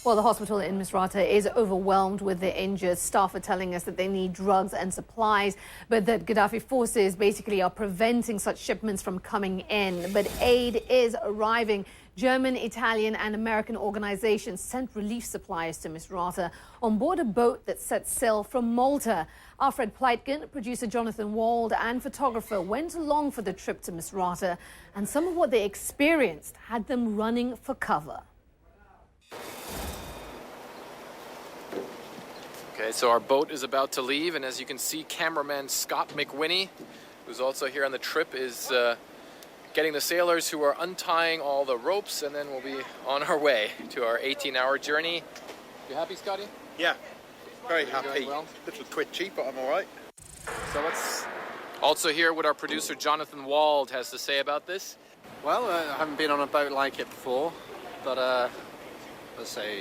Well, the hospital in Misrata is overwhelmed with the injured. Staff are telling us that they need drugs and supplies, but that Gaddafi forces basically are preventing such shipments from coming in. But aid is arriving. German, Italian and American organizations sent relief supplies to Misrata on board a boat that set sail from Malta. Our Fred Pleitgen, producer Jonathan Wald and photographer went along for the trip to Misrata, and some of what they experienced had them running for cover. Okay, so our boat is about to leave, and as you can see, cameraman Scott McWhinney, who's also here on the trip, is getting the sailors who are untying all the ropes, and then we'll be on our way to our 18-hour journey. You happy, Scotty? Yeah, very happy. Well? Little twitchy, but I'm all right. So let's also hear what our producer Jonathan Wald has to say about this. Well, I haven't been on a boat like it before, but let's say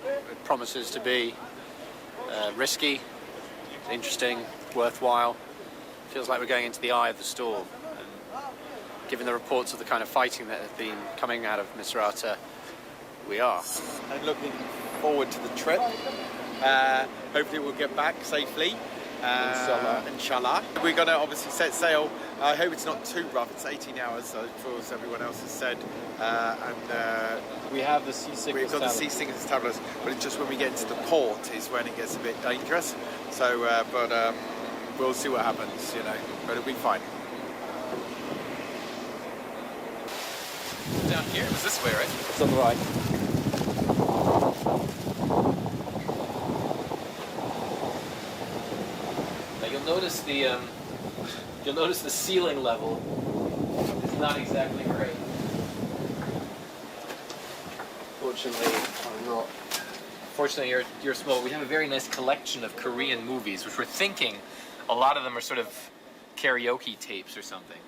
it promises to be risky, interesting, worthwhile. Feels like we're going into the eye of the storm. And given the reports of the kind of fighting that has been coming out of Misrata, we are. I'm looking forward to the trip. Hopefully we'll get back safely. Inshallah. We're going to obviously set sail. I hope it's not too rough. It's 18 hours, as everyone else has said. We have the seasickness We've got the seasickness tablets, but it's just when we get into the port is when it gets a bit dangerous. So, we'll see what happens, but it'll be fine. Down here, it was this way, right? It's on the right. Now you'll notice the ceiling level is not exactly great. Fortunately, you're small. We have a very nice collection of Korean movies, which we're thinking a lot of them are sort of karaoke tapes or something.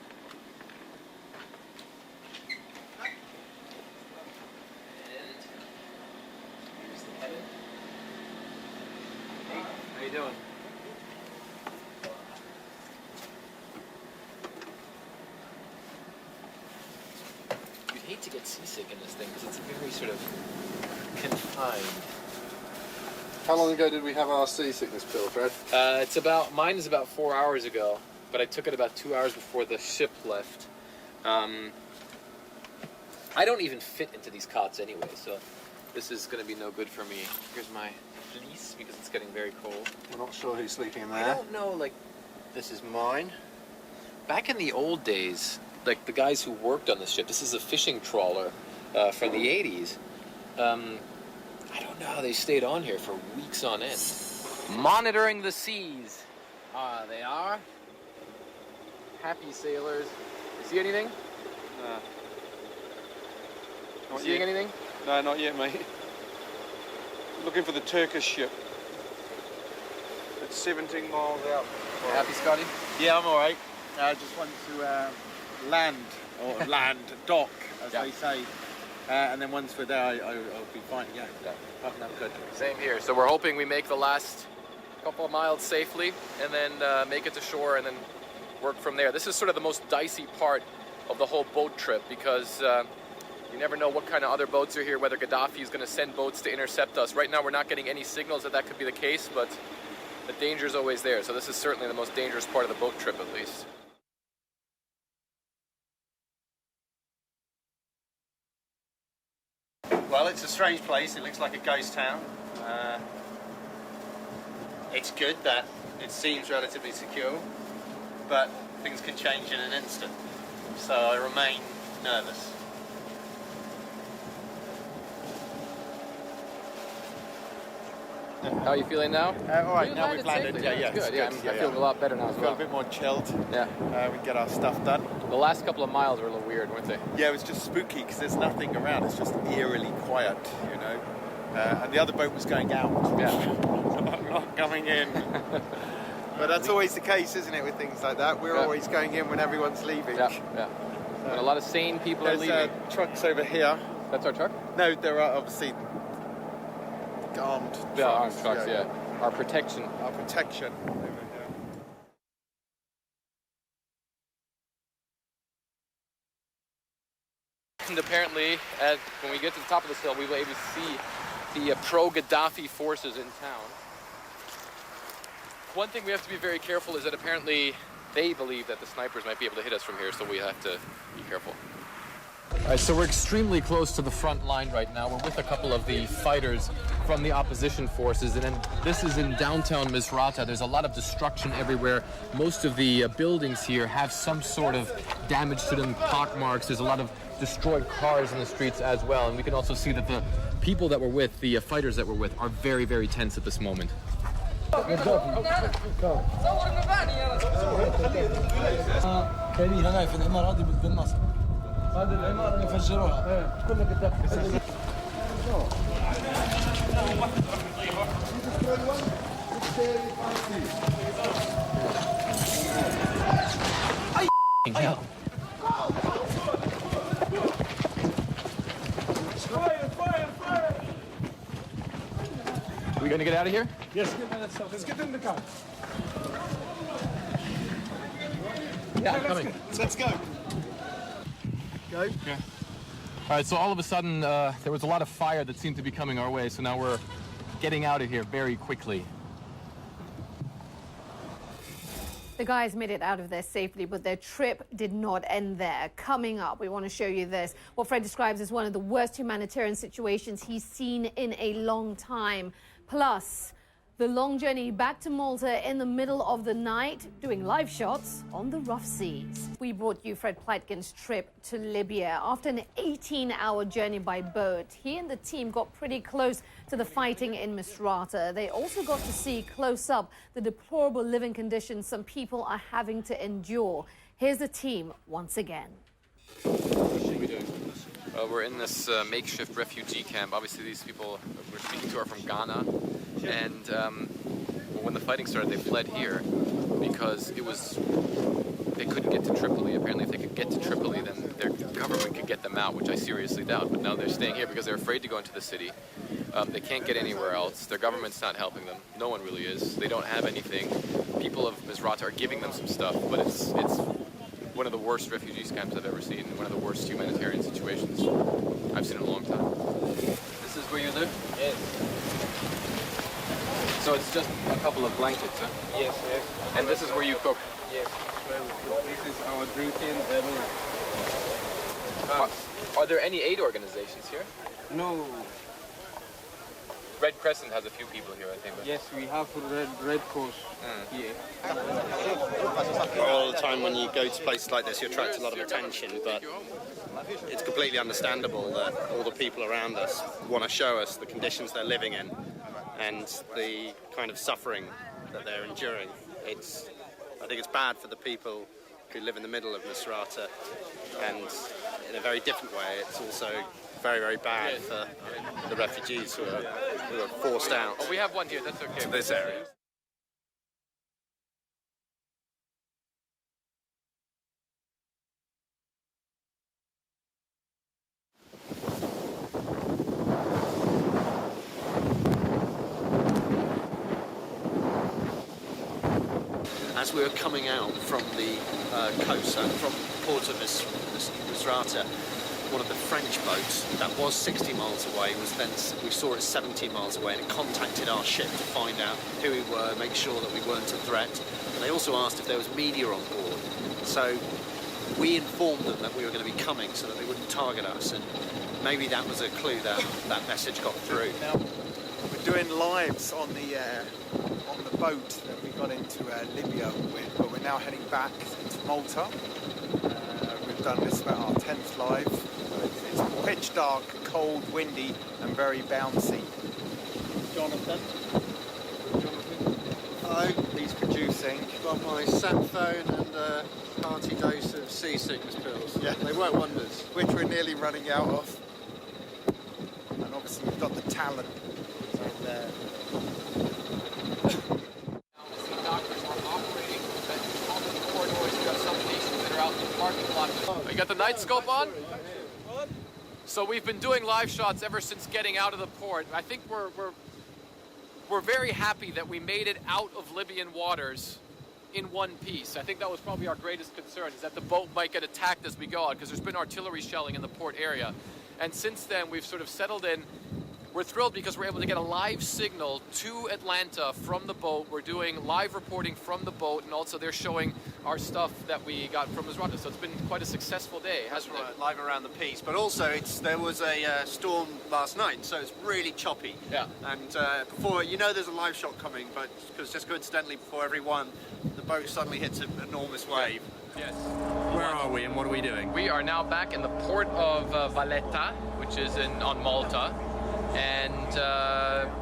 And here's the heaven. Hey, how you doing? You'd hate to get seasick in this thing because it's very sort of confined. How long ago did we have our seasickness pill, Fred? Mine is about 4 hours ago, but I took it about 2 hours before the ship left. I don't even fit into these cots anyway, so this is going to be no good for me. Here's my fleece because it's getting very cold. We're not sure who's sleeping in there. I don't know, this is mine. Back in the old days, the guys who worked on this ship, this is a fishing trawler from the 80s. I don't know how they stayed on here for weeks on end. Monitoring the seas. They are. Happy sailors. You see anything? Not Seeing yet. anything? No, not yet, mate. Looking for the Turkish ship. It's 17 miles out. Happy, Scotty? Yeah, I'm all right. I just want to dock, as they say. And then once we're there, I'll be fine. Yeah, I'm good. Same here. So we're hoping we make the last couple of miles safely and then make it to shore and then work from there. This is sort of the most dicey part of the whole boat trip because you never know what kind of other boats are here, whether Gaddafi is going to send boats to intercept us. Right now we're not getting any signals that could be the case, but the danger is always there. So this is certainly the most dangerous part of the boat trip, at least. Well, it's a strange place. It looks like a ghost town. It's good that it seems relatively secure, but things can change in an instant. So I remain nervous. How are you feeling now? All right, now we've landed. Safely. Yeah, Good. it's I feel a lot better now as Feel well. a bit more chilled. Yeah. We can get our stuff done. The last couple of miles were a little weird, weren't they? Yeah, it was just spooky because there's nothing around. It's just eerily quiet, And the other boat was going out. Yeah. Not coming in. But that's always the case, isn't it, with things like that? We're always going in when everyone's leaving. Yeah. And a lot of sane people are leaving. There's trucks over here. That's our truck? No, there are obviously armed trucks. Yeah, armed trucks, yeah. Our protection. Our protection. And apparently, when we get to the top of this hill, we will be able to see the pro-Gaddafi forces in town. One thing we have to be very careful is that apparently they believe that the snipers might be able to hit us from here, so we have to be careful. All right, so we're extremely close to the front line right now. We're with a couple of the fighters from the opposition forces, and then this is in downtown Misrata. There's a lot of destruction everywhere. Most of the buildings here have some sort of damage to them, pockmarks. There's a lot of destroyed cars in the streets as well, and we can also see that the people that we're with, the fighters that we're with, are very, very tense at this moment. We gonna get out of here? Yes, let's get in the car. Yeah, coming. Let's go. Go? Yeah. All right, so all of a sudden, there was a lot of fire that seemed to be coming our way, so now we're getting out of here very quickly. The guys made it out of there safely, but their trip did not end there. Coming up, we want to show you this, what Fred describes as one of the worst humanitarian situations he's seen in a long time. Plus, the long journey back to Malta in the middle of the night, doing live shots on the rough seas. We brought you Fred Pleitgen's trip to Libya. After an 18-hour journey by boat, he and the team got pretty close to the fighting in Misrata. They also got to see close up the deplorable living conditions some people are having to endure. Here's the team once again. What should we do? We're in this makeshift refugee camp. Obviously, these people we're speaking to are from Ghana. And when the fighting started, they fled here because they couldn't get to Tripoli. Apparently, if they could get to Tripoli, then their government could get them out, which I seriously doubt. But now they're staying here because they're afraid to go into the city. They can't get anywhere else. Their government's not helping them. No one really is. They don't have anything. People of Misrata are giving them some stuff, but it's one of the worst refugee camps I've ever seen, one of the worst humanitarian situations I've seen in a long time. This is where you live? Yes. So it's just a couple of blankets, huh? Yes, yes. And this is where you cook? Yes. This is our drinking room. Are there any aid organizations here? No. Red Crescent has a few people here, I think. But... Yes, we have Red Cross here. All the time when you go to places like this, you attract a lot of attention, but it's completely understandable that all the people around us want to show us the conditions they're living in and the kind of suffering that they're enduring. I think it's bad for the people who live in the middle of Misrata, and in a very different way, it's also very, very bad for the refugees who are forced out. Oh, we have one here, that's okay. To this area. As we were coming out from the coast, from the port of Misrata, one of the French boats that was 60 miles away we saw it 17 miles away, and it contacted our ship to find out who we were, make sure that we weren't a threat. And they also asked if there was media on board. So we informed them that we were going to be coming so that they wouldn't target us, and maybe that was a clue that that message got through. Now, we're doing lives on the boat that we got into Libya with, but we're now heading back to Malta. We've done this about our 10th live. It's pitch dark, cold, windy, and very bouncy. Jonathan. Hello. He's producing. Got my sat phone and a hearty dose of seasickness pills. Yeah. They work wonders. Which we're nearly running out of. And obviously we've got the talent. You got the night scope on? So we've been doing live shots ever since getting out of the port. I think we're very happy that we made it out of Libyan waters in one piece. I think that was probably our greatest concern, is that the boat might get attacked as we go out, because there's been artillery shelling in the port area. And since then, we've sort of settled in. we're thrilled because we're able to get a live signal to Atlanta from the boat. We're doing live reporting from the boat, and also they're showing our stuff that we got from Misrata. So it's been quite a successful day, hasn't it? Live around the piece, but also there was a storm last night, so it's really choppy. Yeah. And before, there's a live shot coming, but because just coincidentally before every one, the boat suddenly hits an enormous wave. Yes. Where are we and what are we doing? We are now back in the port of Valletta, which is on Malta, and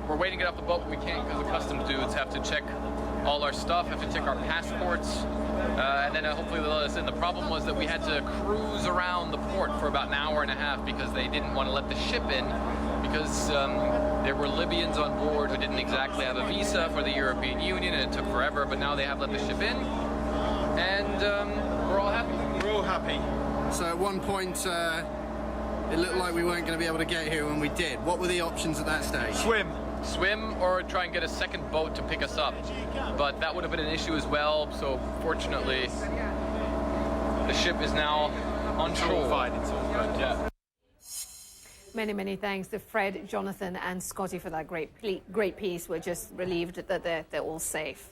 we're waiting to get off the boat, but we can't because the customs dudes have to check all our stuff, have to check our passports, and then hopefully they'll let us in. The problem was that we had to cruise around the port for about an hour and a half because they didn't want to let the ship in because there were Libyans on board who didn't exactly have a visa for the European Union, and it took forever, but now they have let the ship in, and we're all happy. We're all happy. So at one point, it looked like we weren't going to be able to get here when we did. What were the options at that stage? Swim or try and get a second boat to pick us up, but that would have been an issue as well. So fortunately the ship is now on shore. It's all good. Yeah. Many thanks to Fred, Jonathan and Scotty for that great piece. We're just relieved that they're all safe.